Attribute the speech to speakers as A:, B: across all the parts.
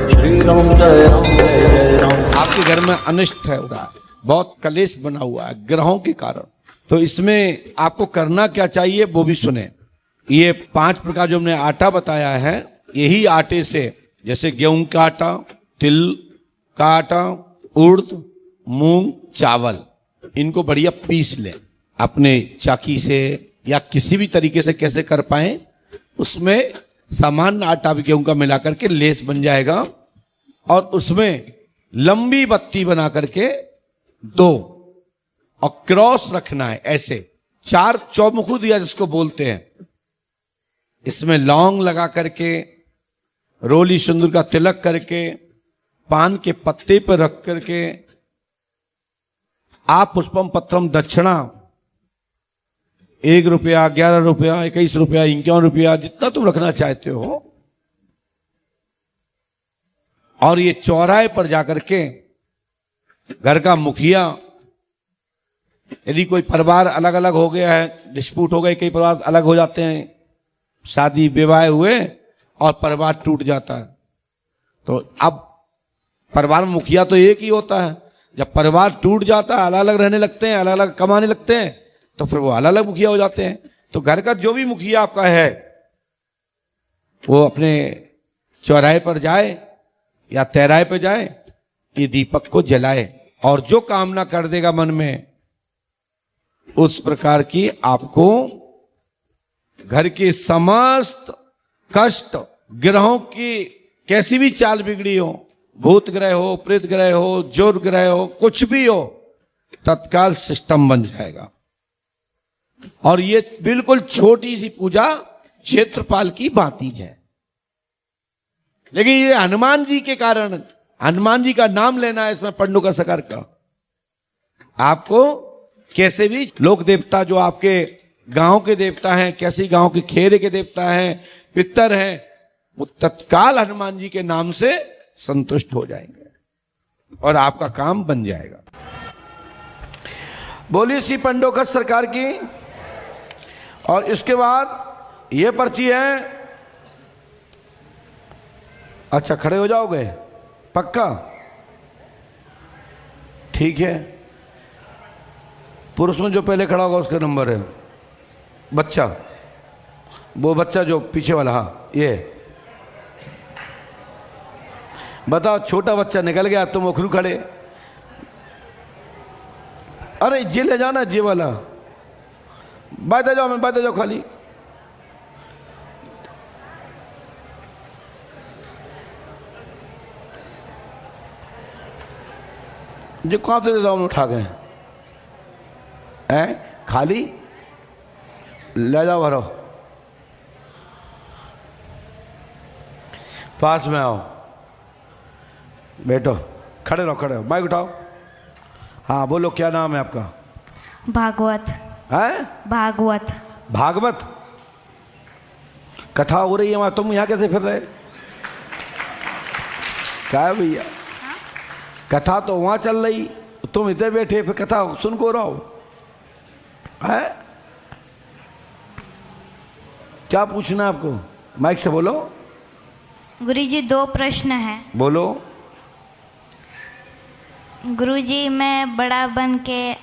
A: श्री राम जय राम जय जय राम।
B: आपके घर में अनिष्ट है हो रहा है, बहुत कलेश बना हुआ है ग्रहों के कारण, तो इसमें आपको करना क्या चाहिए वो भी सुने। ये 5 प्रकार जो हमने आटा बताया है, यही आटे से, जैसे गेहूं का आटा, तिल का आटा, उड़द, मूंग, चावल, इनको बढ़िया पीस लें अपने चाकी से या किसी भी तरीके से, कैसे कर पाए, उसमें सामान्य आटा भी गेहूं का मिला करके लेस बन जाएगा, और उसमें लंबी बत्ती बना करके 2 और क्रॉस रखना है, ऐसे 4 चौमुखू दिया जिसको बोलते हैं, इसमें लौंग लगा करके, रोली सिंदूर का तिलक करके, पान के पत्ते पर रख करके, आप पुष्पम पत्रम दक्षिणा 1 रुपया, 11 रुपया, 21 रुपया, 51 रुपया, जितना तुम रखना चाहते हो, और ये चौराहे पर जाकर के घर का मुखिया, यदि कोई परिवार अलग अलग हो गया है, डिस्प्यूट हो गए, कई परिवार अलग हो जाते हैं, शादी विवाह हुए और परिवार टूट जाता है, तो अब परिवार में मुखिया तो एक ही होता है। जब परिवार टूट जाता है, अलग अलग रहने लगते हैं, अलग अलग कमाने लगते हैं, तो फिर वो अलग अलग मुखिया हो जाते हैं। तो घर का जो भी मुखिया आपका है, वो अपने चौराहे पर जाए या तेराहे पे जाए, ये दीपक को जलाए, और जो कामना कर देगा मन में, उस प्रकार की आपको घर के समस्त कष्ट, ग्रहों की कैसी भी चाल बिगड़ी हो, भूत ग्रह हो, प्रेत ग्रह हो, जोर ग्रह हो, कुछ भी हो, तत्काल सिस्टम बन जाएगा। और ये बिल्कुल छोटी सी पूजा क्षेत्रपाल की भांति है, लेकिन ये हनुमान जी के कारण, हनुमान जी का नाम लेना है इसमें पंडु का सकर का। आपको कैसे भी लोक देवता जो आपके गांव के देवता हैं, कैसे गांव के खेरे के देवता हैं, पितर हैं, वो तत्काल हनुमान जी के नाम से संतुष्ट हो जाएंगे और आपका काम बन जाएगा। बोलिए श्री पंडोकर सरकार की। और इसके बाद ये पर्ची है। अच्छा, खड़े हो जाओगे पक्का? ठीक है। पुरुष में जो पहले खड़ा होगा उसका नंबर है। बच्चा, वो बच्चा जो पीछे वाला, हाँ ये बताओ, छोटा बच्चा निकल गया, तुम उखरू खड़े। अरे जे ले जाओ ना, जे वाला बात जाओ, मैं बात जाओ खाली। जो कहां से ले जाओ, उठा गए हैं, खाली ले जाओ, भरो, पास में आओ, बैठो, खड़े रहो, खड़े रहो, बाइक उठाओ। हाँ बोलो, क्या नाम है आपका?
C: भागवत।
B: है?
C: भागवत।
B: भागवत कथा हो रही है वहां, तुम यहाँ कैसे फिर रहे? क्या है भैया, कथा तो वहां चल रही, तुम इधर बैठे, फिर कथा सुन को रहो है? क्या पूछना है आपको? माइक से बोलो।
C: गुरुजी 2 प्रश्न हैं।
B: बोलो।
C: गुरुजी, मैं बड़ा बन के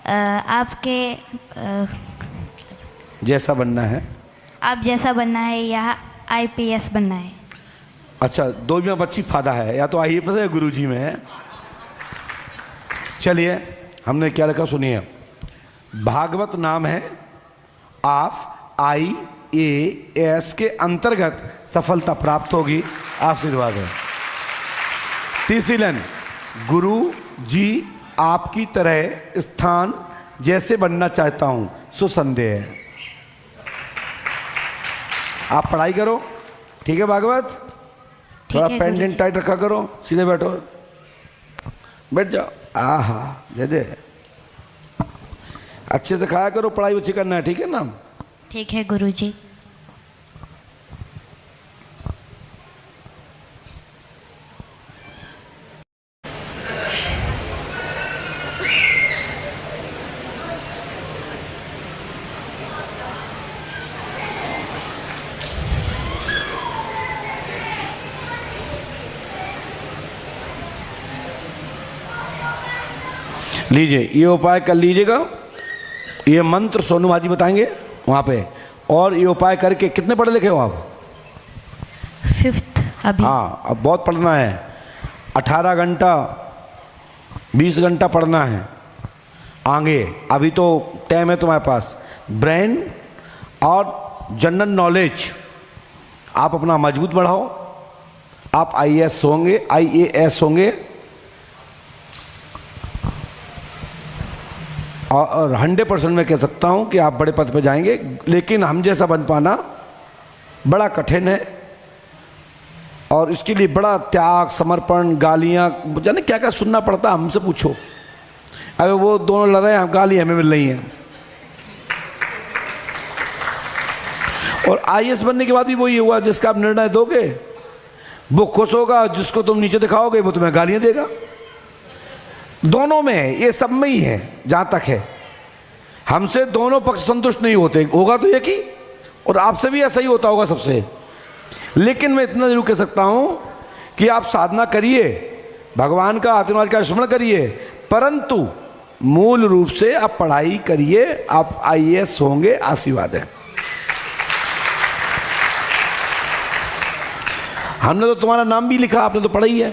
C: आपके
B: जैसा बनना है?
C: आप जैसा बनना है या IPS बनना है?
B: अच्छा, 2 में अच्छी फायदा है, या तो IPS है गुरुजी में है। चलिए, हमने क्या लिखा सुनिए। भागवत नाम है, आप IAS के अंतर्गत सफलता प्राप्त होगी, आशीर्वाद है। तीसरी लाइन, गुरु जी आपकी तरह स्थान जैसे बनना चाहता हूं, सुसंदेह है। आप पढ़ाई करो, ठीक है भागवत? थोड़ा पेंडेंट टाइट रखा करो, सीधे बैठो, बैठ जाओ। आहा, जय जय। अच्छे से खाया करो, पढ़ाई अच्छी करना है, ठीक है ना?
C: ठीक है गुरुजी।
B: लीजिए, ये उपाय कर लीजिएगा। ये मंत्र सोनू भाजी बताएंगे वहाँ पे। और ये उपाय करके, कितने पढ़े लिखे हो आप?
C: 5th अभी।
B: हाँ, अब बहुत पढ़ना है। 18 घंटा 20 घंटा पढ़ना है आगे। अभी तो टाइम है तुम्हारे पास। ब्रेन और जनरल नॉलेज आप अपना मजबूत बढ़ाओ। आप IAS होंगे, IAS होंगे और 100% मैं कह सकता हूं कि आप बड़े पद पे जाएंगे। लेकिन हम जैसा बन पाना बड़ा कठिन है और इसके लिए बड़ा त्याग, समर्पण, गालियां, जाने क्या क्या सुनना पड़ता है। हमसे पूछो। अबे वो दोनों लड़ रहे हैं, गाली हमें मिल रही हैं। और IAS बनने के बाद भी वही हुआ, जिसका आप निर्णय दोगे वो खुश होगा, जिसको तुम नीचे दिखाओगे वो तुम्हें गालियां देगा। दोनों में है, ये सब में ही है। जहां तक है, हमसे दोनों पक्ष संतुष्ट नहीं होते। होगा तो एक ही, और आपसे भी ऐसा ही होता होगा सबसे। लेकिन मैं इतना जरूर कह सकता हूं कि आप साधना करिए, भगवान का आशीर्वाद का स्मरण करिए, परंतु मूल रूप से आप पढ़ाई करिए। आप IAS होंगे, आशीर्वाद है। हमने तो तुम्हारा नाम भी लिखा, आपने तो पढ़ा ही है।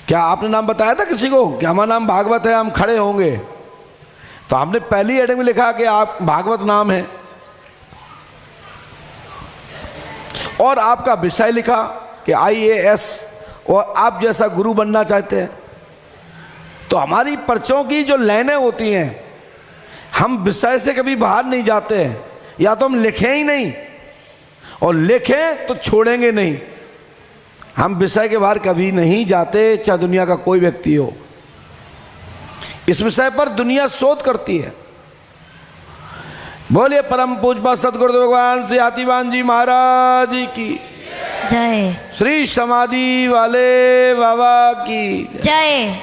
B: क्या आपने नाम बताया था किसी को कि हमारा नाम भागवत है, हम खड़े होंगे? तो हमने पहली हेडिंग में लिखा कि आप भागवत नाम है, और आपका विषय लिखा कि IAS, और आप जैसा गुरु बनना चाहते हैं। तो हमारी पर्चों की जो लाइनें होती हैं, हम विषय से कभी बाहर नहीं जाते हैं। या तो हम लिखें ही नहीं, और लिखें तो छोड़ेंगे नहीं। हम विषय के बाहर कभी नहीं जाते, चाहे दुनिया का कोई व्यक्ति हो। इस विषय पर दुनिया शोध करती है। बोलिए परम पूज्य सतगुरुदेव भगवान श्री हाथीवान जी महाराज की
C: जय।
B: श्री समाधि वाले बाबा की
C: जय।